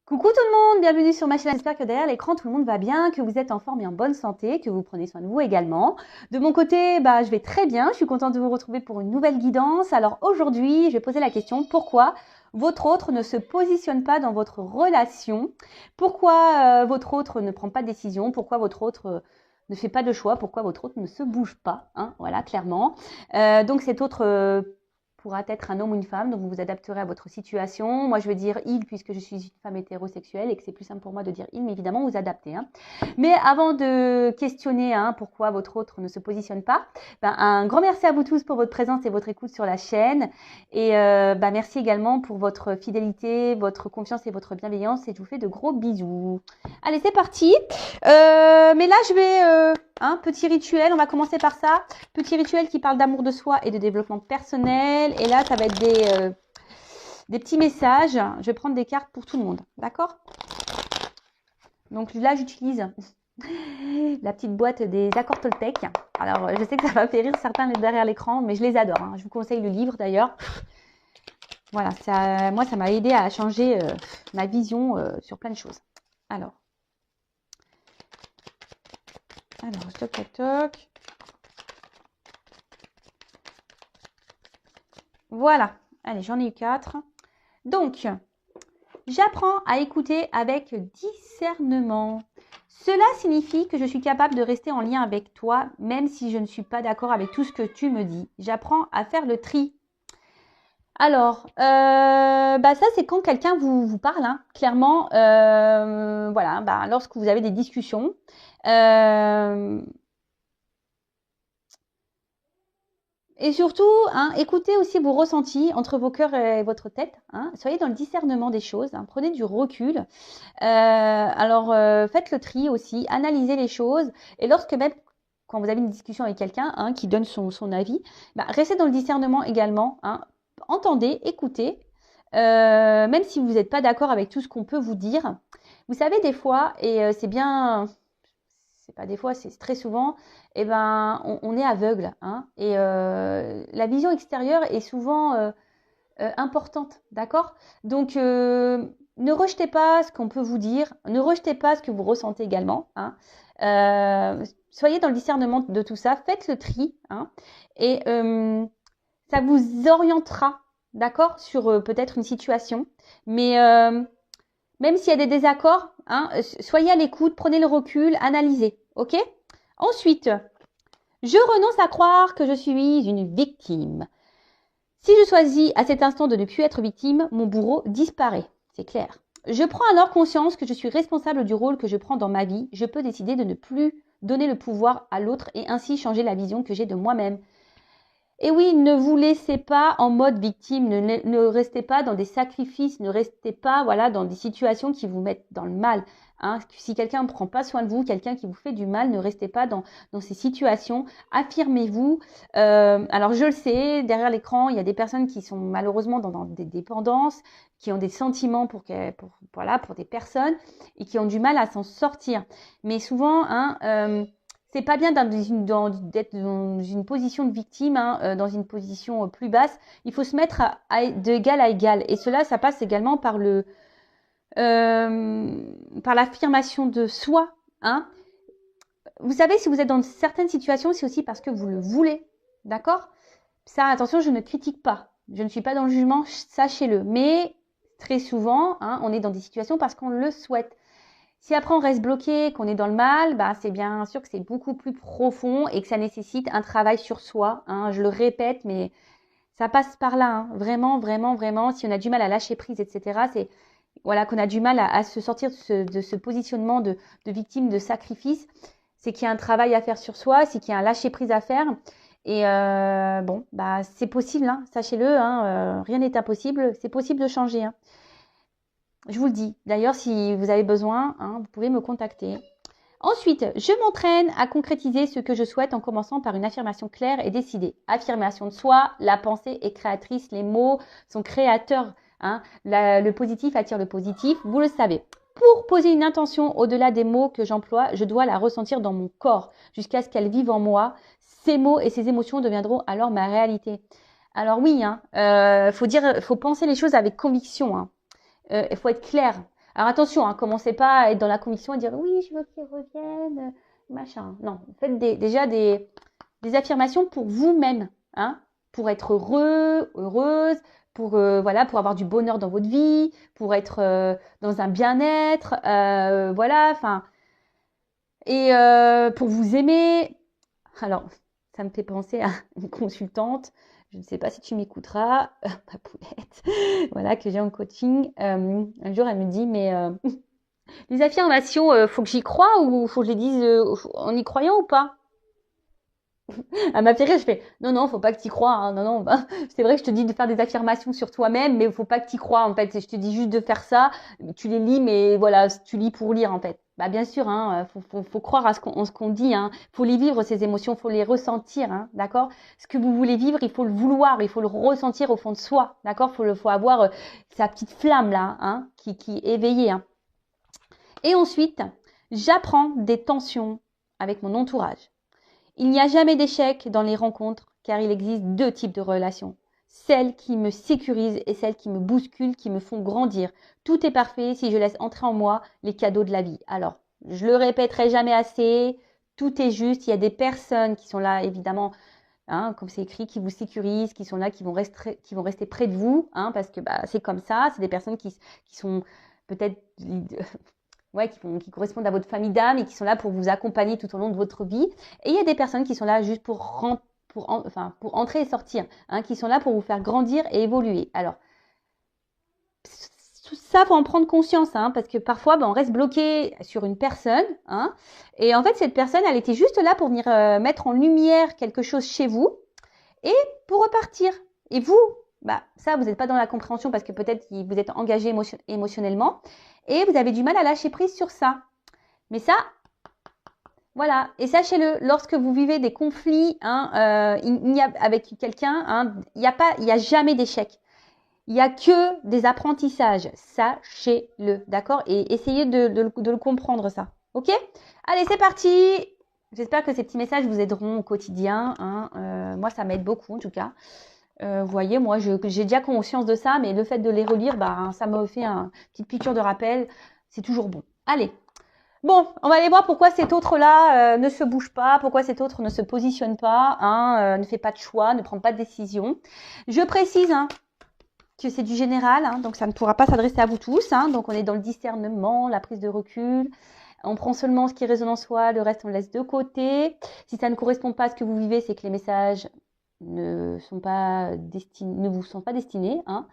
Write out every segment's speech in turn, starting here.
Coucou tout le monde, bienvenue sur ma chaîne. J'espère que derrière l'écran tout le monde va bien, que vous êtes en forme et en bonne santé, que vous prenez soin de vous également. De mon côté, je vais très bien, je suis contente de vous retrouver pour une nouvelle guidance. Alors aujourd'hui, je vais poser la question, pourquoi votre autre ne se positionne pas dans votre relation? Pourquoi votre autre ne prend pas de décision? Pourquoi votre autre ne fait pas de choix? Pourquoi votre autre ne se bouge pas, hein? Voilà, clairement. Donc cet autre pourra être un homme ou une femme, donc vous vous adapterez à votre situation. Moi, je vais dire il puisque je suis une femme hétérosexuelle et que c'est plus simple pour moi de dire il, mais évidemment, vous adaptez. Hein. Mais avant de questionner pourquoi votre autre ne se positionne pas, un grand merci à vous tous pour votre présence et votre écoute sur la chaîne. Et merci également pour votre fidélité, votre confiance et votre bienveillance. Et je vous fais de gros bisous. Allez, c'est parti. Mais là, je vais... petit rituel, on va commencer par ça. Petit rituel qui parle d'amour de soi et de développement personnel. Et là, ça va être des petits messages. Je vais prendre des cartes pour tout le monde. D'accord? Donc là, j'utilise la petite boîte des accords Toltec. Alors, je sais que ça va faire rire certains derrière l'écran, mais je les adore. Hein. Je vous conseille le livre d'ailleurs. Voilà, moi, ça m'a aidé à changer ma vision sur plein de choses. Alors, toc, toc, toc. Voilà. Allez, j'en ai eu 4. Donc, j'apprends à écouter avec discernement. Cela signifie que je suis capable de rester en lien avec toi, même si je ne suis pas d'accord avec tout ce que tu me dis. J'apprends à faire le tri. Alors, ça c'est quand quelqu'un vous parle, hein, clairement, voilà, lorsque vous avez des discussions. Et surtout, écoutez aussi vos ressentis entre vos cœurs et votre tête. Soyez dans le discernement des choses. Prenez du recul. Faites le tri aussi. Analysez les choses. Et même quand vous avez une discussion avec quelqu'un qui donne son avis, restez dans le discernement également. Entendez, écoutez. Même si vous n'êtes pas d'accord avec tout ce qu'on peut vous dire. Vous savez, des fois, et c'est bien... c'est pas des fois, c'est très souvent, on est aveugle. Et la vision extérieure est souvent importante, d'accord? Donc, ne rejetez pas ce qu'on peut vous dire, ne rejetez pas ce que vous ressentez également. Soyez dans le discernement de tout ça, faites le tri, et ça vous orientera, d'accord, sur peut-être une situation. Mais même s'il y a des désaccords, soyez à l'écoute, prenez le recul, analysez, ok? Ensuite, je renonce à croire que je suis une victime. Si je choisis à cet instant de ne plus être victime, mon bourreau disparaît, c'est clair. Je prends alors conscience que je suis responsable du rôle que je prends dans ma vie. Je peux décider de ne plus donner le pouvoir à l'autre et ainsi changer la vision que j'ai de moi-même. Et oui, ne vous laissez pas en mode victime, ne restez pas dans des sacrifices, ne restez pas dans des situations qui vous mettent dans le mal. Si quelqu'un ne prend pas soin de vous, quelqu'un qui vous fait du mal, ne restez pas dans ces situations. Affirmez-vous. Alors je le sais, derrière l'écran, il y a des personnes qui sont malheureusement dans des dépendances, qui ont des sentiments pour des personnes et qui ont du mal à s'en sortir. Mais souvent, c'est pas bien d'être dans une position de victime, dans une position plus basse. Il faut se mettre d'égal à égal. Et cela, ça passe également par par l'affirmation de soi. Vous savez, si vous êtes dans certaines situations, c'est aussi parce que vous le voulez. D'accord? Ça, attention, je ne critique pas. Je ne suis pas dans le jugement, sachez-le. Mais très souvent, on est dans des situations parce qu'on le souhaite. Si après on reste bloqué, qu'on est dans le mal, c'est bien sûr que c'est beaucoup plus profond et que ça nécessite un travail sur soi. Je le répète, mais ça passe par là. Vraiment, vraiment, vraiment. Si on a du mal à lâcher prise, etc., c'est qu'on a du mal à se sortir de ce positionnement de victime, de sacrifice. C'est qu'il y a un travail à faire sur soi, c'est qu'il y a un lâcher prise à faire. Et c'est possible, sachez-le. Rien n'est impossible. C'est possible de changer. Je vous le dis. D'ailleurs, si vous avez besoin, vous pouvez me contacter. Ensuite, je m'entraîne à concrétiser ce que je souhaite en commençant par une affirmation claire et décidée. Affirmation de soi, la pensée est créatrice, les mots sont créateurs. Le positif attire le positif, vous le savez. Pour poser une intention au-delà des mots que j'emploie, je dois la ressentir dans mon corps jusqu'à ce qu'elle vive en moi. Ces mots et ces émotions deviendront alors ma réalité. Alors oui, faut penser les choses avec conviction. Il faut être clair. Alors attention, hein, commencez pas à être dans la conviction et dire oui, je veux qu'il revienne, machin. Non, faites déjà des affirmations pour vous-même, hein, pour être heureux, heureuse, pour voilà, pour avoir du bonheur dans votre vie, pour être dans un bien-être, voilà, enfin, et pour vous aimer. Alors, ça me fait penser à une consultante. Je ne sais pas si tu m'écouteras, ma poulette, voilà, que j'ai en coaching. Un jour, elle me dit, mais les affirmations, faut que j'y croie ou faut que je les dise en y croyant ou pas? Elle m'a fait rire, je fais non, non, faut pas que tu y crois, hein, non, non, bah, c'est vrai que je te dis de faire des affirmations sur toi-même, mais faut pas que tu y crois, en fait. Je te dis juste de faire ça, tu les lis, mais voilà, tu lis pour lire, en fait. Bah, bien sûr, hein, faut croire à ce qu'on dit, hein. Faut les vivre, ces émotions, faut les ressentir, hein, d'accord? Ce que vous voulez vivre, il faut le vouloir, il faut le ressentir au fond de soi, d'accord? Faut avoir sa petite flamme, là, hein, qui est éveillée, hein. Et ensuite, j'apprends des tensions avec mon entourage. Il n'y a jamais d'échec dans les rencontres car il existe deux types de relations. Celles qui me sécurisent et celles qui me bousculent, qui me font grandir. Tout est parfait si je laisse entrer en moi les cadeaux de la vie. Alors, je le répéterai jamais assez, tout est juste. Il y a des personnes qui sont là, évidemment, hein, comme c'est écrit, qui vous sécurisent, qui sont là, qui vont rester près de vous, hein, parce que bah, c'est comme ça. C'est des personnes qui sont peut-être ouais, qui correspondent à votre famille d'âme et qui sont là pour vous accompagner tout au long de votre vie. Et il y a des personnes qui sont là juste pour entrer et sortir, hein, qui sont là pour vous faire grandir et évoluer. Alors, tout ça, faut en prendre conscience, hein, parce que parfois, on reste bloqué sur une personne, hein, et en fait, cette personne, elle était juste là pour venir mettre en lumière quelque chose chez vous et pour repartir. Et vous, bah, ça, vous n'êtes pas dans la compréhension parce que peut-être vous êtes engagé émotionnellement et vous avez du mal à lâcher prise sur ça. Mais ça, voilà. Et sachez-le, lorsque vous vivez des conflits, hein, avec quelqu'un, hein, il n'y a jamais d'échec. Il n'y a que des apprentissages. Sachez-le, d'accord? Et essayez de le comprendre, ça. Ok? Allez, c'est parti. J'espère que ces petits messages vous aideront au quotidien, hein. Moi, ça m'aide beaucoup, en tout cas. Vous voyez, moi, j'ai déjà conscience de ça, mais le fait de les relire, bah, ça me fait une petite piqûre de rappel. C'est toujours bon. Allez. Bon, on va aller voir pourquoi cet autre-là ne se bouge pas, pourquoi cet autre ne se positionne pas, hein, ne fait pas de choix, ne prend pas de décision. Je précise, hein, que c'est du général, hein, donc ça ne pourra pas s'adresser à vous tous, hein, donc on est dans le discernement, la prise de recul. On prend seulement ce qui résonne en soi, le reste on le laisse de côté. Si ça ne correspond pas à ce que vous vivez, c'est que les messages ne vous sont pas destinés, hein.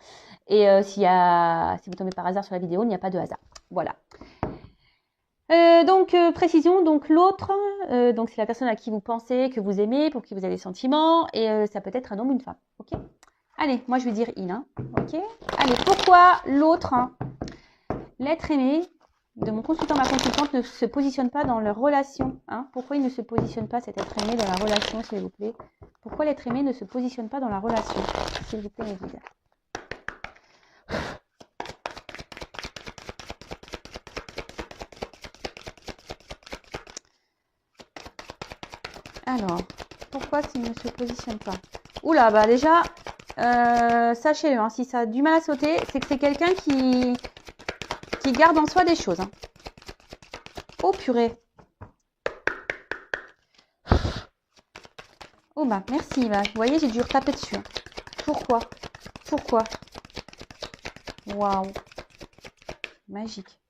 Et si vous tombez par hasard sur la vidéo, il n'y a pas de hasard. Voilà. Précision, donc l'autre, donc c'est la personne à qui vous pensez, que vous aimez, pour qui vous avez des sentiments, et ça peut être un homme ou une femme. Ok? Allez, moi je vais dire il, hein. Ok? Allez, pourquoi l'autre, hein, l'être aimé de mon consultant, ma consultante, ne se positionne pas dans leur relation, hein? Pourquoi il ne se positionne pas, cet être aimé, dans la relation, s'il vous plaît? Pourquoi l'être aimé ne se positionne pas dans la relation, s'il vous plaît, mes guides? Alors, pourquoi il ne se positionne pas? Oula, bah déjà, sachez-le, hein, si ça a du mal à sauter, c'est que c'est quelqu'un qui garde en soi des choses, hein. Oh purée. Oh bah merci, bah, vous voyez, j'ai dû retaper dessus, hein. Pourquoi? Waouh. Magique.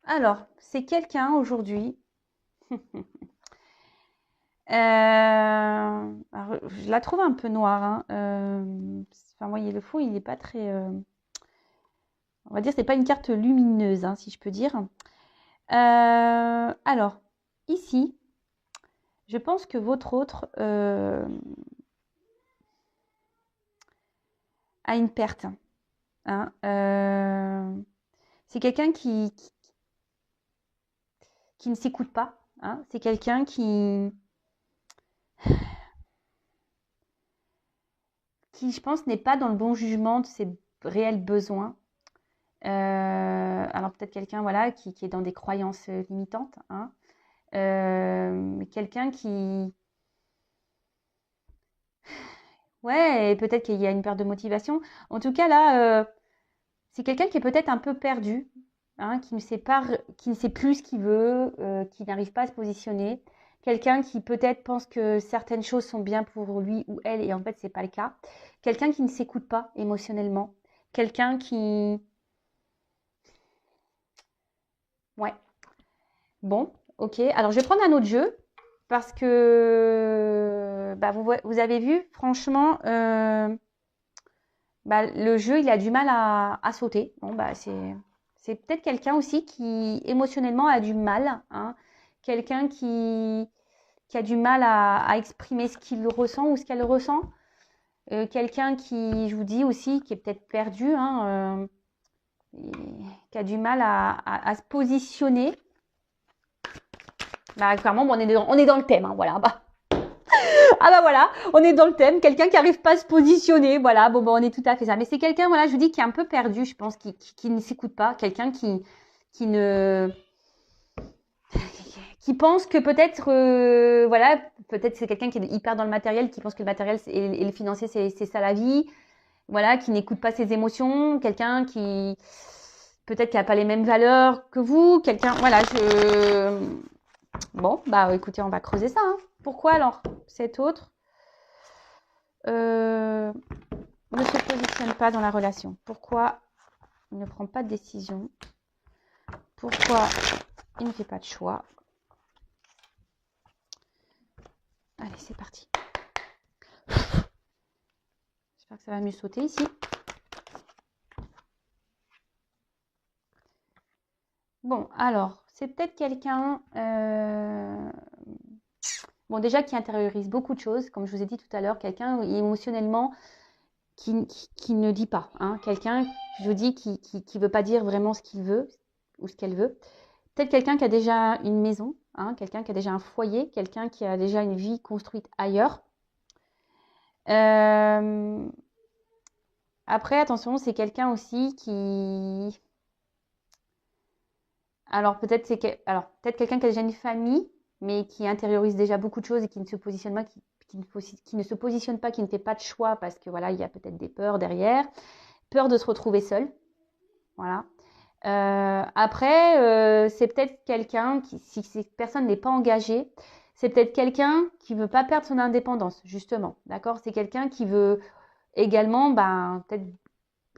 Alors, c'est quelqu'un aujourd'hui. Alors, je la trouve un peu noire, hein. Enfin, vous voyez, le fond, il n'est pas très... on va dire, c'est pas une carte lumineuse, hein, si je peux dire. Alors, ici, je pense que votre autre a une perte, hein. C'est quelqu'un qui ne s'écoute pas, hein. C'est quelqu'un qui, je pense, n'est pas dans le bon jugement de ses réels besoins. Alors peut-être quelqu'un, voilà, qui est dans des croyances limitantes, hein. Quelqu'un qui... Ouais, et peut-être qu'il y a une perte de motivation. En tout cas, là, C'est quelqu'un qui est peut-être un peu perdu, hein, qui ne sait pas, qui ne sait plus ce qu'il veut, qui n'arrive pas à se positionner. Quelqu'un qui peut-être pense que certaines choses sont bien pour lui ou elle et en fait c'est pas le cas. Quelqu'un qui ne s'écoute pas émotionnellement. Quelqu'un qui... Ouais. Bon, ok. Alors je vais prendre un autre jeu parce que bah, vous avez vu, franchement, bah, le jeu il a du mal à sauter. Bon, bah, c'est peut-être quelqu'un aussi qui émotionnellement a du mal, hein. Quelqu'un qui a du mal à exprimer ce qu'il ressent ou ce qu'elle ressent. Quelqu'un qui, je vous dis aussi, qui est peut-être perdu, hein, qui a du mal à se positionner. Bah, clairement, bon, on est dans le thème, hein, voilà. Bah. Ah bah voilà, on est dans le thème. Quelqu'un qui n'arrive pas à se positionner, voilà. Bon, on est tout à fait ça. Mais c'est quelqu'un, voilà, je vous dis, qui est un peu perdu, je pense, qui ne s'écoute pas. Quelqu'un qui ne... qui pense que peut-être, voilà, peut-être c'est quelqu'un qui est hyper dans le matériel, qui pense que le matériel et le financier, c'est ça la vie. Voilà, qui n'écoute pas ses émotions. Quelqu'un qui, peut-être, qui n'a pas les mêmes valeurs que vous. Quelqu'un, voilà, Bon, bah écoutez, on va creuser ça, hein. Pourquoi alors cet autre ne se positionne pas dans la relation? Pourquoi il ne prend pas de décision? Pourquoi il ne fait pas de choix? Allez, c'est parti. J'espère que ça va mieux sauter ici. Bon, alors, c'est peut-être quelqu'un... Bon, déjà qui intériorise beaucoup de choses, comme je vous ai dit tout à l'heure, quelqu'un émotionnellement qui ne dit pas, hein. Quelqu'un, je vous dis, qui veut pas dire vraiment ce qu'il veut ou ce qu'elle veut. Peut-être quelqu'un qui a déjà une maison, hein, quelqu'un qui a déjà un foyer, quelqu'un qui a déjà une vie construite ailleurs. Après, attention, c'est quelqu'un aussi qui... Alors peut-être peut-être quelqu'un qui a déjà une famille, mais qui intériorise déjà beaucoup de choses et qui ne se positionne pas, qui ne se positionne pas, qui ne fait pas de choix parce que voilà, il y a peut-être des peurs derrière, peur de se retrouver seul, voilà. Après, c'est peut-être quelqu'un qui, si cette personne n'est pas engagée, c'est peut-être quelqu'un qui veut pas perdre son indépendance, justement, d'accord? C'est quelqu'un qui veut également, peut-être,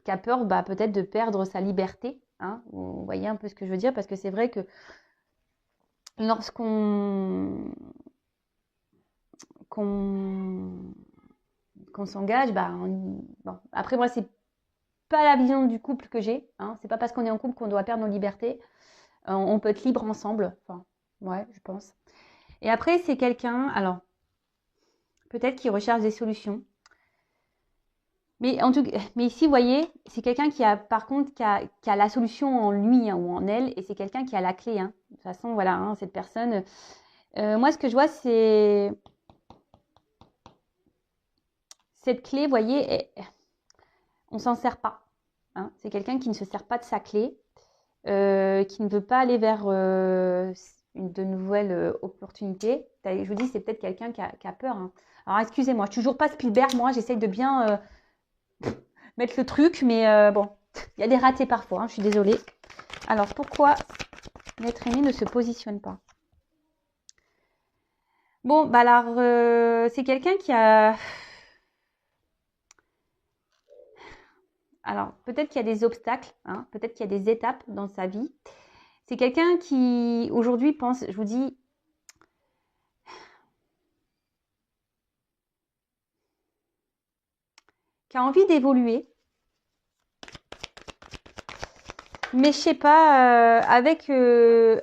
qui a peur, peut-être de perdre sa liberté, hein? Vous voyez un peu ce que je veux dire, parce que c'est vrai que lorsqu'on qu'on s'engage, bon. Après moi c'est pas la vision du couple que j'ai, hein. C'est pas parce qu'on est en couple qu'on doit perdre nos libertés. On peut être libre ensemble, enfin, ouais, je pense. Et après c'est quelqu'un, alors peut-être qui recherche des solutions. Mais en tout cas, mais ici, vous voyez, c'est quelqu'un qui a, par contre, qui a la solution en lui, hein, ou en elle, et c'est quelqu'un qui a la clé, hein. De toute façon, voilà, hein, cette personne. Moi, ce que je vois, c'est cette clé, vous voyez, on s'en sert pas, hein. C'est quelqu'un qui ne se sert pas de sa clé, qui ne veut pas aller vers de nouvelles opportunités. Je vous dis, c'est peut-être quelqu'un qui a peur, hein. Alors, excusez-moi, je suis toujours pas Spielberg, moi, j'essaye de bien mettre le truc, mais bon, il y a des ratés parfois, hein, je suis désolée. Alors, pourquoi l'être aimé ne se positionne pas? Bon, alors, c'est quelqu'un qui a... Alors, peut-être qu'il y a des obstacles, hein, peut-être qu'il y a des étapes dans sa vie. C'est quelqu'un qui, aujourd'hui, pense, je vous dis, qui a envie d'évoluer. Mais je sais pas, je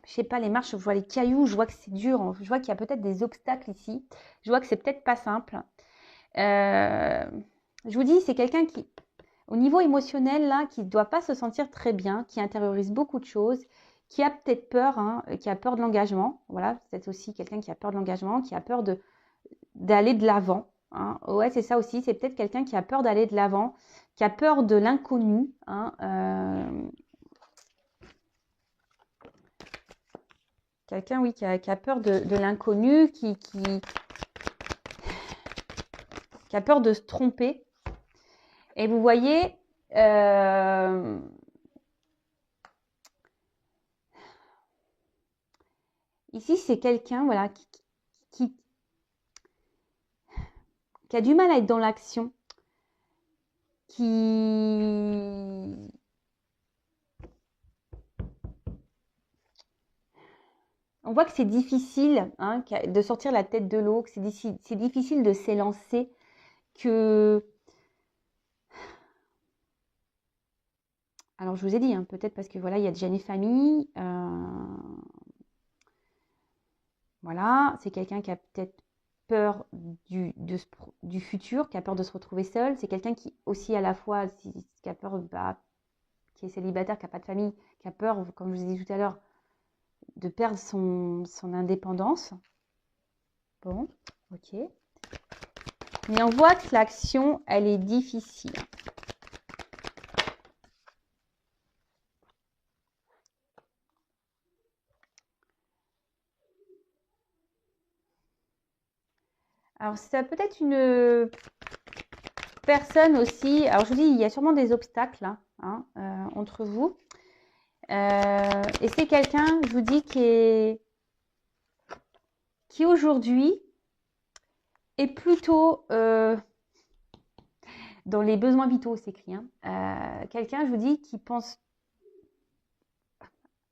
sais pas, les marches, je vois les cailloux, je vois que c'est dur, hein. Je vois qu'il y a peut-être des obstacles ici. Je vois que c'est peut-être pas simple. Je vous dis, c'est quelqu'un qui, au niveau émotionnel, là, qui ne doit pas se sentir très bien, qui intériorise beaucoup de choses, qui a peut-être peur, hein, qui a peur de l'engagement. Voilà, c'est aussi quelqu'un qui a peur de l'engagement, qui a peur d'aller de l'avant, hein. Ouais, c'est ça aussi, c'est peut-être quelqu'un qui a peur d'aller de l'avant, qui a peur de l'inconnu, hein, quelqu'un, oui, qui a peur de l'inconnu, qui a peur de se tromper. Et vous voyez, Euh, Ici, c'est quelqu'un voilà, qui, qui a du mal à être dans l'action, qui... On voit que c'est difficile hein, de sortir la tête de l'eau, que c'est difficile de s'élancer, que... Alors, je vous ai dit, hein, peut-être parce que voilà, il y a déjà une famille. Voilà, c'est quelqu'un qui a peut-être peur du futur, qui a peur de se retrouver seul. C'est quelqu'un qui aussi à la fois, qui a peur, qui est célibataire, qui n'a pas de famille, qui a peur, comme je vous ai dit tout à l'heure, de perdre son indépendance. Bon, ok. Mais on voit que l'action, elle est difficile. Alors, ça peut être une personne aussi. Alors, je vous dis, il y a sûrement des obstacles hein, entre vous. Et c'est quelqu'un, je vous dis, qui aujourd'hui est plutôt dans les besoins vitaux, c'est écrit. Hein. Quelqu'un, je vous dis, qui pense,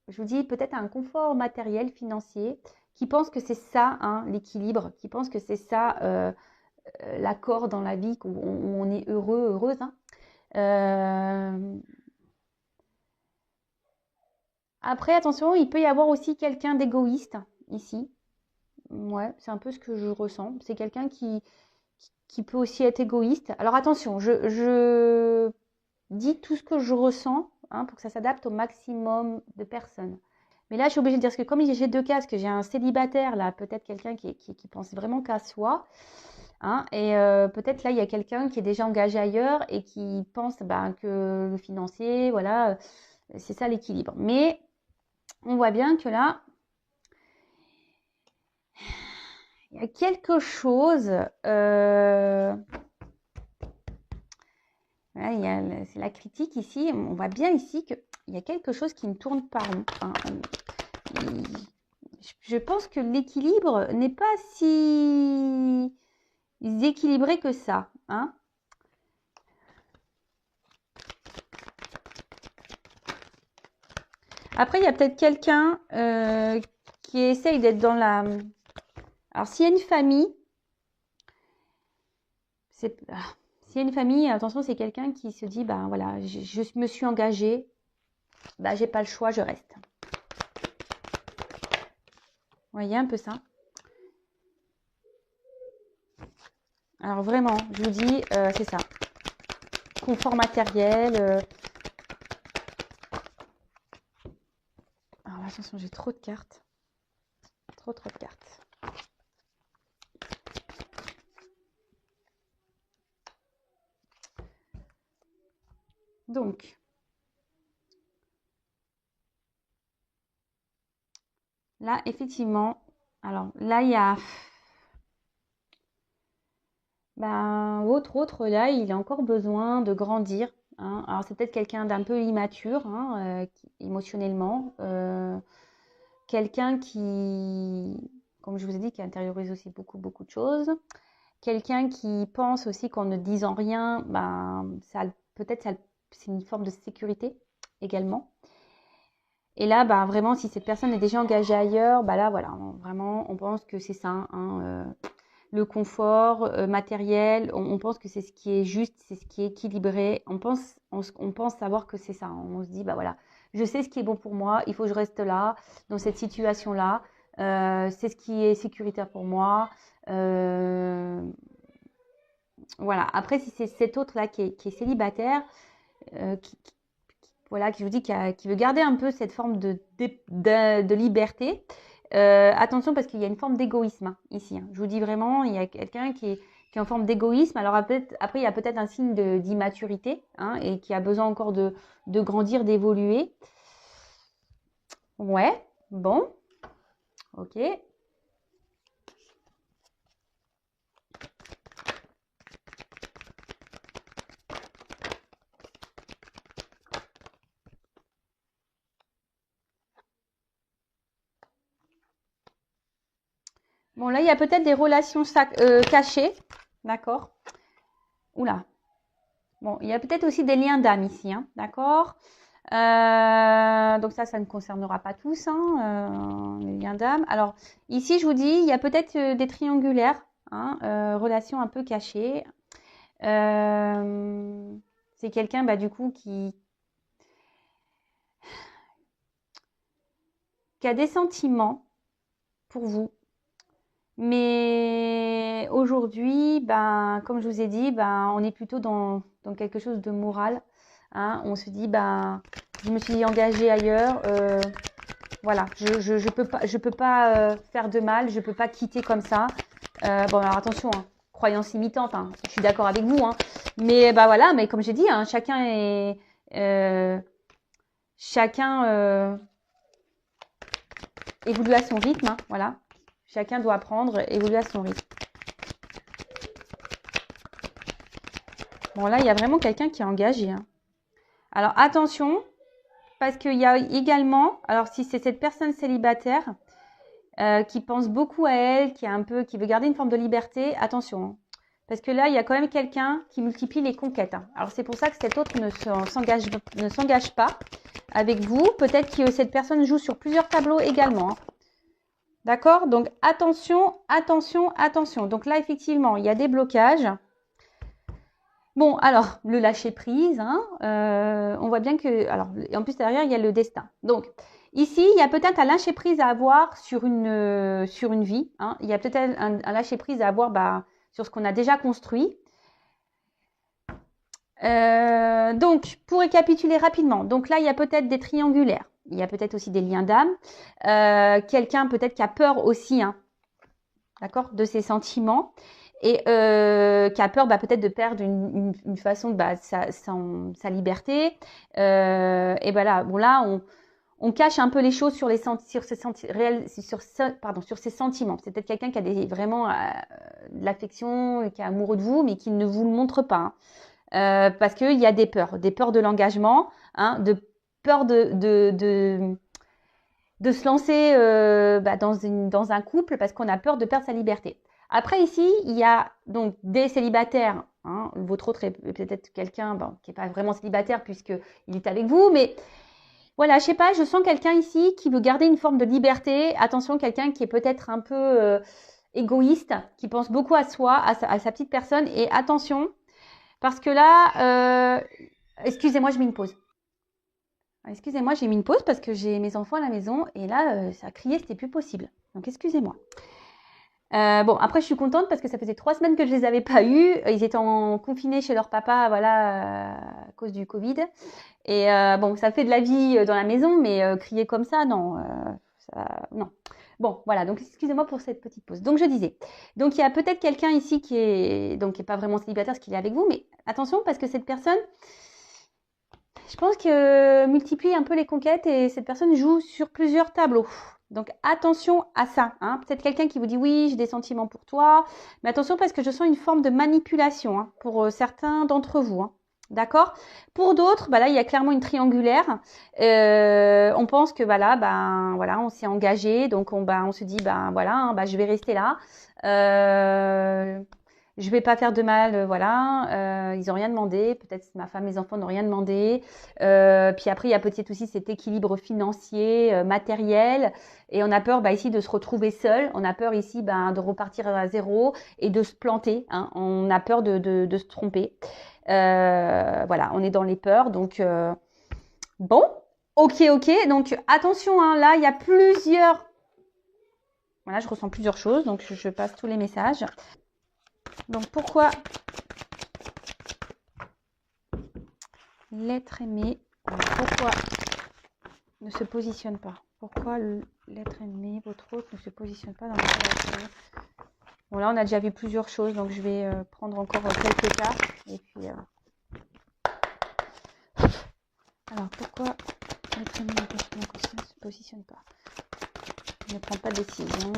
je vous dis, peut-être à un confort matériel, financier, qui pense que c'est ça, hein, l'équilibre, qui pense que c'est ça, l'accord dans la vie, où on est heureux, heureuse. Hein. Après, attention, il peut y avoir aussi quelqu'un d'égoïste ici. Ouais, c'est un peu ce que je ressens. C'est quelqu'un qui peut aussi être égoïste. Alors attention, je dis tout ce que je ressens hein, pour que ça s'adapte au maximum de personnes. Mais là, je suis obligée de dire, parce que comme j'ai deux cas, parce que j'ai un célibataire, là, peut-être quelqu'un qui pense vraiment qu'à soi, hein, et peut-être là, il y a quelqu'un qui est déjà engagé ailleurs et qui pense ben, que le financier, voilà, c'est ça l'équilibre. Mais on voit bien que là, il y a quelque chose... Voilà, c'est la critique ici. On voit bien ici qu'il y a quelque chose qui ne tourne pas rond. Hein. Je pense que l'équilibre n'est pas si équilibré que ça. Hein. Après, il y a peut-être quelqu'un qui essaye d'être dans la... Alors, s'il y a une famille, s'il y a une famille, attention, c'est quelqu'un qui se dit, ben voilà, je me suis engagée, ben, j'ai pas le choix, je reste. Vous voyez un peu ça. Alors vraiment, je vous dis, c'est ça. Confort matériel. Alors attention, j'ai trop de cartes. Trop de cartes. Donc, là, effectivement, alors là, il y a... Ben, autre, là, il a encore besoin de grandir. Hein. Alors, c'est peut-être quelqu'un d'un peu immature, hein, émotionnellement. Quelqu'un qui, comme je vous ai dit, qui intériorise aussi beaucoup de choses. Quelqu'un qui pense aussi qu'en ne disant rien, ben, peut-être c'est une forme de sécurité également. Et là, bah, vraiment, si cette personne est déjà engagée ailleurs, bah là, voilà, vraiment, on pense que c'est ça, hein, le confort matériel, on pense que c'est ce qui est juste, c'est ce qui est équilibré. On pense savoir que c'est ça. On se dit, bah voilà, je sais ce qui est bon pour moi, il faut que je reste là, dans cette situation-là. C'est ce qui est sécuritaire pour moi. Voilà. Après, si c'est cet autre-là qui est célibataire, voilà, qui je vous dis, qui veut garder un peu cette forme de liberté. Attention parce qu'il y a une forme d'égoïsme hein, ici. Hein. Je vous dis vraiment, il y a quelqu'un qui est en forme d'égoïsme. Alors après, il y a peut-être un signe d'immaturité hein, et qui a besoin encore de grandir, d'évoluer. Ouais, bon, ok. Bon, là, il y a peut-être des relations cachées. D'accord. Oula. Bon, il y a peut-être aussi des liens d'âme ici. Hein, d'accord. Donc ça ne concernera pas tous, hein, les liens d'âme. Alors, ici, je vous dis, il y a peut-être des triangulaires, hein, relations un peu cachées. C'est quelqu'un, bah, du coup, qui a des sentiments pour vous. Mais aujourd'hui, ben, comme je vous ai dit, ben, on est plutôt dans quelque chose de moral. Hein. On se dit, ben, je me suis engagée ailleurs. Voilà, je peux pas faire de mal, je peux pas quitter comme ça. Bon, alors attention, hein, croyance limitante. Hein, je suis d'accord avec vous, hein, mais bah voilà, mais comme j'ai dit, hein, chacun est évolue à son rythme. Hein, voilà, chacun doit apprendre, évoluer à son rythme. Bon là, il y a vraiment quelqu'un qui est engagé. Hein. Alors attention, parce qu'il y a également, alors si c'est cette personne célibataire. Qui pense beaucoup à elle, qui veut garder une forme de liberté, attention. Hein. Parce que là, il y a quand même quelqu'un qui multiplie les conquêtes. Hein. Alors c'est pour ça que cet autre ne s'engage pas avec vous. Peut-être que cette personne joue sur plusieurs tableaux également. Hein. D'accord? Donc attention, attention, attention. Donc là, effectivement, il y a des blocages. Bon, alors, le lâcher prise, hein, on voit bien que... Alors, en plus, derrière, il y a le destin. Donc, ici, il y a peut-être un lâcher prise à avoir sur une vie. Hein. Il y a peut-être un lâcher prise à avoir sur ce qu'on a déjà construit. Donc, pour récapituler rapidement, donc là, il y a peut-être des triangulaires. Il y a peut-être aussi des liens d'âme. Quelqu'un peut-être qui a peur aussi, hein, d'accord, de ses sentiments. Et qui a peur peut-être de perdre une façon de sa liberté. Et voilà, bon là, on cache un peu les choses sur ses sentiments. C'est peut-être quelqu'un qui a vraiment de l'affection, qui est amoureux de vous, mais qui ne vous le montre pas. Hein. Parce qu'il y a des peurs de l'engagement, hein, de peur de se lancer dans un couple parce qu'on a peur de perdre sa liberté. Après ici, il y a donc des célibataires. Hein, votre autre est peut-être quelqu'un qui n'est pas vraiment célibataire puisqu'il est avec vous. Mais voilà, je sais pas, je sens quelqu'un ici qui veut garder une forme de liberté. Attention, quelqu'un qui est peut-être un peu égoïste, qui pense beaucoup à soi, à sa petite personne. Et attention, parce que là, excusez-moi, je mets une pause. Excusez-moi, j'ai mis une pause parce que j'ai mes enfants à la maison et là, ça criait, c'était plus possible. Donc, excusez-moi. Bon, après, je suis contente parce que ça faisait 3 semaines que je les avais pas eus. Ils étaient confinés chez leur papa, voilà, à cause du Covid. Et bon, ça fait de la vie dans la maison, mais crier comme ça, non. Non. Bon, voilà, donc excusez-moi pour cette petite pause. Donc, je disais, donc il y a peut-être quelqu'un ici qui est pas vraiment célibataire, parce qu'il est avec vous, mais attention parce que cette personne... Je pense que multiplie un peu les conquêtes et cette personne joue sur plusieurs tableaux. Donc attention à ça. Hein. Peut-être quelqu'un qui vous dit oui, j'ai des sentiments pour toi. Mais attention parce que je sens une forme de manipulation pour certains d'entre vous. Hein. D'accord. Pour d'autres, là, il y a clairement une triangulaire. On pense que voilà, on s'est engagé. Donc on se dit, je vais rester là. Je vais pas faire de mal, voilà. Ils ont rien demandé. Peut-être ma femme, mes enfants n'ont rien demandé. Puis après, il y a peut-être aussi cet équilibre financier, matériel. Et on a peur ici de se retrouver seul. On a peur ici de repartir à zéro et de se planter. Hein. On a peur de se tromper. Voilà, on est dans les peurs. Donc, bon, ok. Donc, attention, hein, là, il y a plusieurs... Voilà, je ressens plusieurs choses. Donc, je passe tous les messages. Donc, pourquoi l'être aimé, pourquoi ne se positionne pas? Pourquoi l'être aimé, votre autre, ne se positionne pas dans la relation? Bon, là, on a déjà vu plusieurs choses, donc je vais prendre encore quelques cartes. Et puis, alors, pourquoi l'être aimé, ne se positionne pas? Il ne prend pas de décision.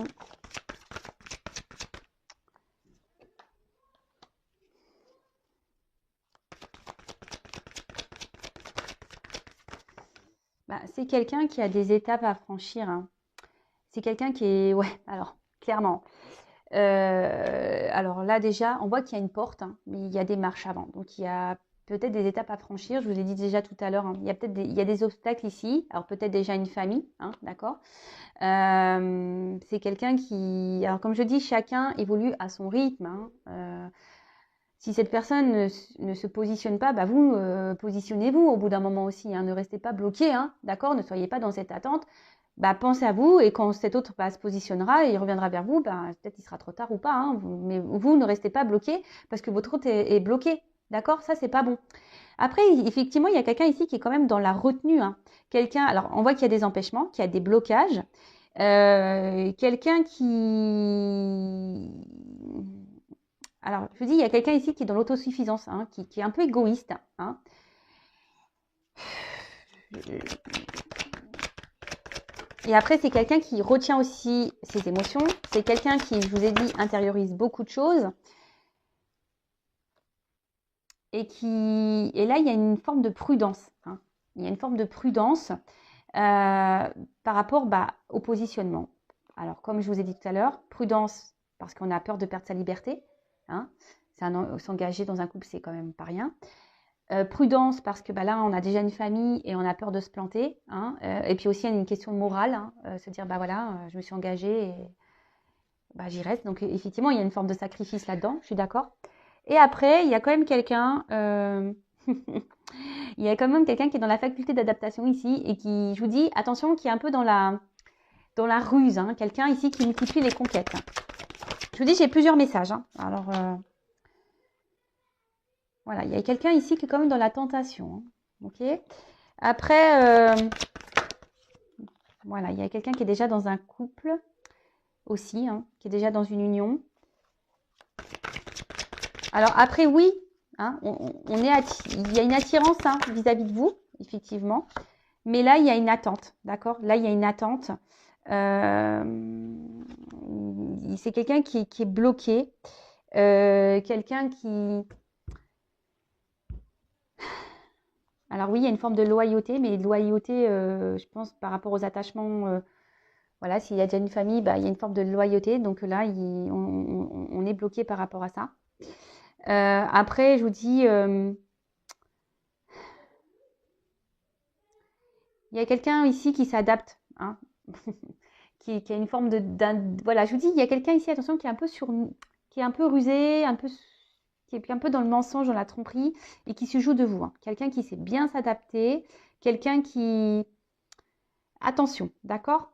C'est quelqu'un qui a des étapes à franchir. Hein. C'est quelqu'un qui est... Ouais, alors, clairement. Alors là déjà, on voit qu'il y a une porte, hein, mais il y a des marches avant. Donc il y a peut-être des étapes à franchir. Je vous ai dit déjà tout à l'heure, hein, il y a peut-être il y a des obstacles ici. Alors peut-être déjà une famille, hein, d'accord. C'est quelqu'un qui, alors comme je dis, chacun évolue à son rythme. Hein. Si cette personne ne se positionne pas, bah vous positionnez-vous au bout d'un moment aussi. Hein. Ne restez pas bloqué, hein, d'accord. Ne soyez pas dans cette attente. Bah, pensez à vous et quand cet autre se positionnera et il reviendra vers vous, bah, peut-être il sera trop tard ou pas. Hein, mais vous ne restez pas bloqué parce que votre autre est bloqué, d'accord. Ça, c'est pas bon. Après, effectivement, il y a quelqu'un ici qui est quand même dans la retenue. Hein. Quelqu'un, alors on voit qu'il y a des empêchements, qu'il y a des blocages. Quelqu'un qui... Alors, je vous dis, il y a quelqu'un ici qui est dans l'autosuffisance, hein, qui est un peu égoïste. Hein. Et après, c'est quelqu'un qui retient aussi ses émotions. C'est quelqu'un qui, je vous ai dit, intériorise beaucoup de choses. Et là, il y a une forme de prudence. Hein. Il y a une forme de prudence par rapport au positionnement. Alors, comme je vous ai dit tout à l'heure, prudence parce qu'on a peur de perdre sa liberté. Hein. S'engager dans un couple, c'est quand même pas rien. Prudence parce que là, on a déjà une famille et on a peur de se planter. Hein. Et puis aussi, il y a une question de morale. Hein. Se dire, voilà, je me suis engagée et j'y reste. Donc, effectivement, il y a une forme de sacrifice là-dedans. Je suis d'accord. Et après, il y a quand même quelqu'un... il y a quand même quelqu'un qui est dans la faculté d'adaptation ici et qui, je vous dis, attention, qui est un peu dans la ruse. Hein. Quelqu'un ici qui multiplie les conquêtes. Je vous dis, j'ai plusieurs messages. Hein. Alors, voilà, il y a quelqu'un ici qui est quand même dans la tentation. Hein. Ok. Après, voilà, il y a quelqu'un qui est déjà dans un couple aussi, hein, qui est déjà dans une union. Alors après, oui, hein, il y a une attirance vis-à-vis de vous, effectivement. Mais là, il y a une attente, d'accord? Là, il y a une attente. C'est quelqu'un qui est bloqué. Quelqu'un qui... Alors oui, il y a une forme de loyauté, mais loyauté, je pense, par rapport aux attachements... voilà, s'il y a déjà une famille, il y a une forme de loyauté. Donc là, on est bloqué par rapport à ça. Après, je vous dis... il y a quelqu'un ici qui s'adapte, hein, qui a une forme voilà, je vous dis, il y a quelqu'un ici, attention, qui est un peu qui est un peu rusé, qui est un peu dans le mensonge, dans la tromperie, et qui se joue de vous. Hein. Quelqu'un qui sait bien s'adapter, quelqu'un qui... Attention, d'accord?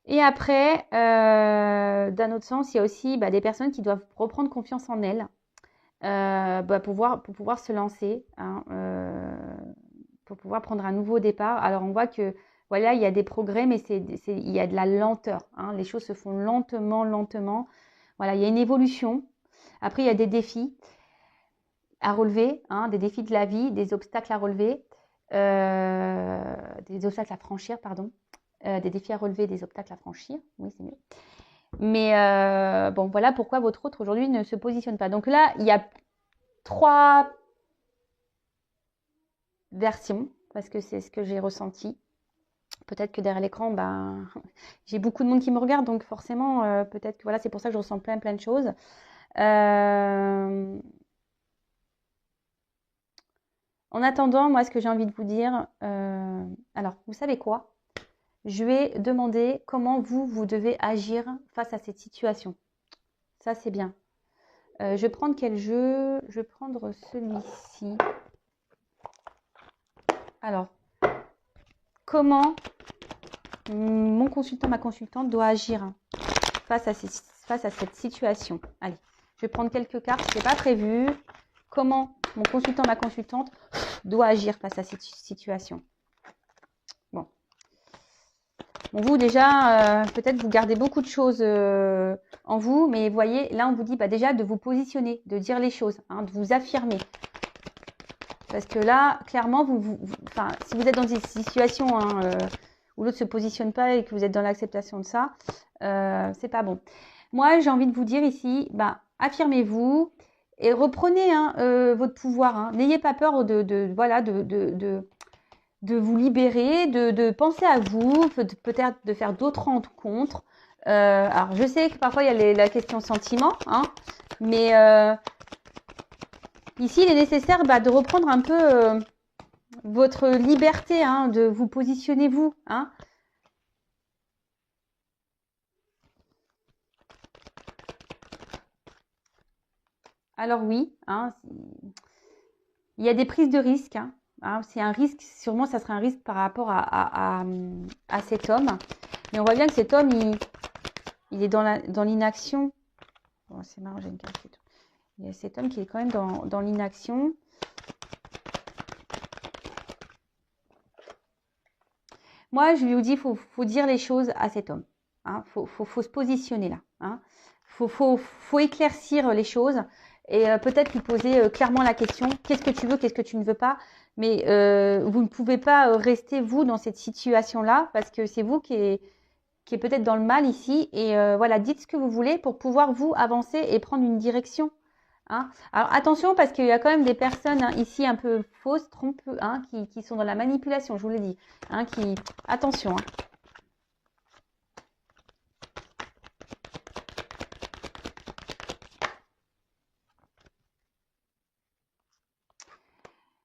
Et après, d'un autre sens, il y a aussi des personnes qui doivent reprendre confiance en elles pour pouvoir se lancer, hein, pour pouvoir prendre un nouveau départ. Alors, on voit que, voilà, il y a des progrès, mais il y a de la lenteur. Hein. Les choses se font lentement, lentement. Voilà, il y a une évolution. Après, il y a des défis à relever, hein, des défis de la vie, des obstacles à relever, des obstacles à franchir, pardon. Des défis à relever, des obstacles à franchir. Oui, c'est mieux. Mais bon, voilà pourquoi votre autre aujourd'hui ne se positionne pas. Donc là, il y a 3 versions, parce que c'est ce que j'ai ressenti. Peut-être que derrière l'écran, j'ai beaucoup de monde qui me regarde, donc forcément, peut-être que voilà, c'est pour ça que je ressens plein de choses. En attendant, moi, ce que j'ai envie de vous dire, alors, vous savez quoi? Je vais demander comment vous devez agir face à cette situation. Ça, c'est bien. Je vais prendre quel jeu? Je vais prendre celui-ci. Alors, comment mon consultant, ma consultante doit agir face à cette situation? Allez, je vais prendre quelques cartes, ce n'est pas prévu. Comment mon consultant, ma consultante doit agir face à cette situation? Bon, vous déjà, peut-être vous gardez beaucoup de choses en vous, mais vous voyez, là on vous dit déjà de vous positionner, de dire les choses, hein, de vous affirmer. Parce que là, clairement, si vous êtes dans une situation où l'autre ne se positionne pas et que vous êtes dans l'acceptation de ça, c'est pas bon. Moi, j'ai envie de vous dire ici, affirmez-vous et reprenez votre pouvoir. Hein. N'ayez pas peur de vous libérer, de penser à vous, peut-être de faire d'autres rencontres. Alors, je sais que parfois, il y a la question sentiment, hein, mais ici, il est nécessaire de reprendre un peu votre liberté, hein, de vous positionner vous. Hein. Alors oui, hein, il y a des prises de risques. Hein, hein, c'est un risque, sûrement ça serait un risque par rapport à cet homme. Mais on voit bien que cet homme, il est dans l'inaction. Bon, c'est marrant, j'ai une carte et tout. Il y a cet homme qui est quand même dans l'inaction. Moi, je lui ai dit, il faut dire les choses à cet homme. Hein, faut se positionner là. Hein. Faut éclaircir les choses et peut-être lui poser clairement la question, qu'est-ce que tu veux, qu'est-ce que tu ne veux pas. Mais vous ne pouvez pas rester, vous, dans cette situation-là parce que c'est vous qui est peut-être dans le mal ici. Et voilà, dites ce que vous voulez pour pouvoir, vous, avancer et prendre une direction. Hein. Alors attention parce qu'il y a quand même des personnes hein, ici un peu fausses, trompeuses, hein, qui sont dans la manipulation, je vous l'ai dit. Hein, attention. Hein.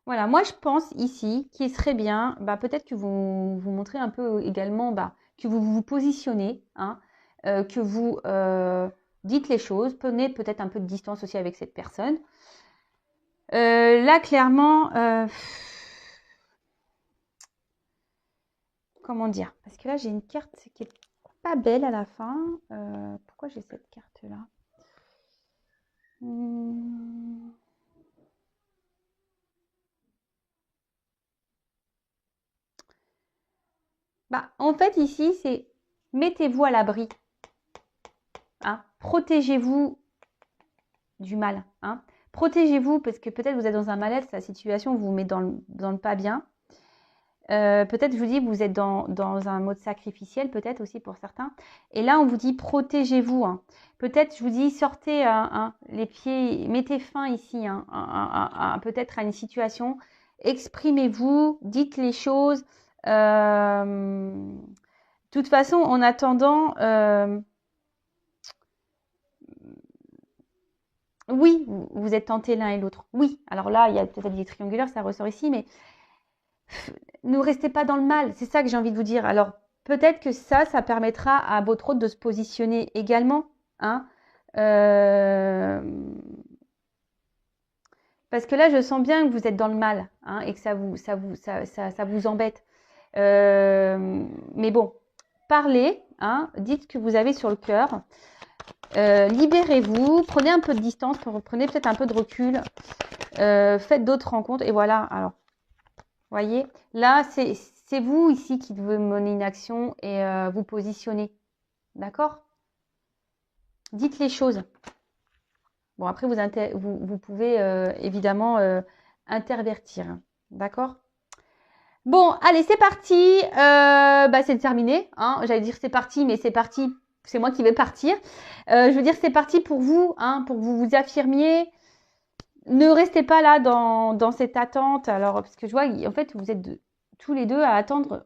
Voilà, moi je pense ici qu'il serait bien, peut-être que vous montrez un peu également que vous vous positionnez, hein, que vous dites les choses, prenez peut-être un peu de distance aussi avec cette personne. Là, clairement, comment dire? Parce que là, j'ai une carte qui est pas belle à la fin. Pourquoi j'ai cette carte-là? En fait, ici, c'est mettez-vous à l'abri. Hein, protégez-vous du mal. Hein. Protégez-vous parce que peut-être vous êtes dans un mal-être, la situation vous met dans le pas bien. Peut-être, je vous dis, vous êtes dans un mode sacrificiel, peut-être aussi pour certains. Et là, on vous dit protégez-vous. Hein. Peut-être, je vous dis, sortez les pieds, mettez fin ici, peut-être à une situation. Exprimez-vous, dites les choses. De toute façon, en attendant, oui, vous êtes tentés l'un et l'autre. Oui, alors là, il y a peut-être des triangulaires, ça ressort ici, mais ne restez pas dans le mal. C'est ça que j'ai envie de vous dire. Alors, peut-être que ça permettra à votre hôte de se positionner également. Hein. Parce que là, je sens bien que vous êtes dans le mal hein, et que ça vous embête. Mais bon, parlez, hein, dites ce que vous avez sur le cœur. Libérez-vous, prenez un peu de distance, prenez peut-être un peu de recul, faites d'autres rencontres et voilà. Alors, voyez, là, c'est vous ici qui devez mener une action et vous positionner. D'accord? Dites les choses. Bon, après, vous pouvez évidemment intervertir. D'accord? Bon, allez, c'est parti. C'est terminé. Hein. J'allais dire c'est parti, mais c'est parti. C'est moi qui vais partir. Je veux dire, c'est parti pour vous, hein, pour que vous vous affirmiez. Ne restez pas là dans cette attente. Alors, parce que je vois, en fait, vous êtes tous les deux à attendre.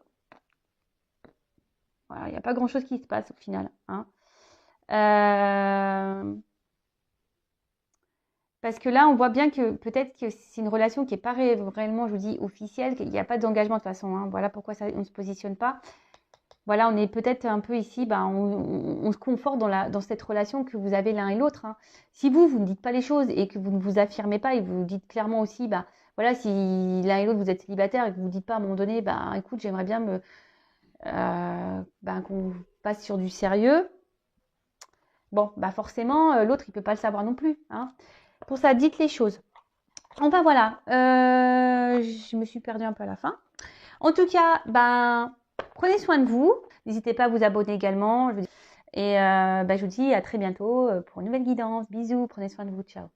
Voilà, il n'y a pas grand-chose qui se passe au final. Hein. Parce que là, on voit bien que peut-être que c'est une relation qui n'est pas réellement, je vous dis, officielle, qu'il n'y a pas d'engagement de toute façon. Hein. Voilà pourquoi on ne se positionne pas. Voilà, on est peut-être un peu ici, on se conforte dans cette relation que vous avez l'un et l'autre. Hein. Si vous ne dites pas les choses et que vous ne vous affirmez pas et que vous dites clairement aussi, voilà, si l'un et l'autre vous êtes célibataire et que vous ne dites pas à un moment donné, écoute, j'aimerais bien qu'on passe sur du sérieux. Bon, forcément, l'autre, il ne peut pas le savoir non plus. Hein. Pour ça, dites les choses. Enfin, voilà. Je me suis perdue un peu à la fin. En tout cas, prenez soin de vous. N'hésitez pas à vous abonner également. Et je vous dis à très bientôt pour une nouvelle guidance. Bisous, prenez soin de vous. Ciao.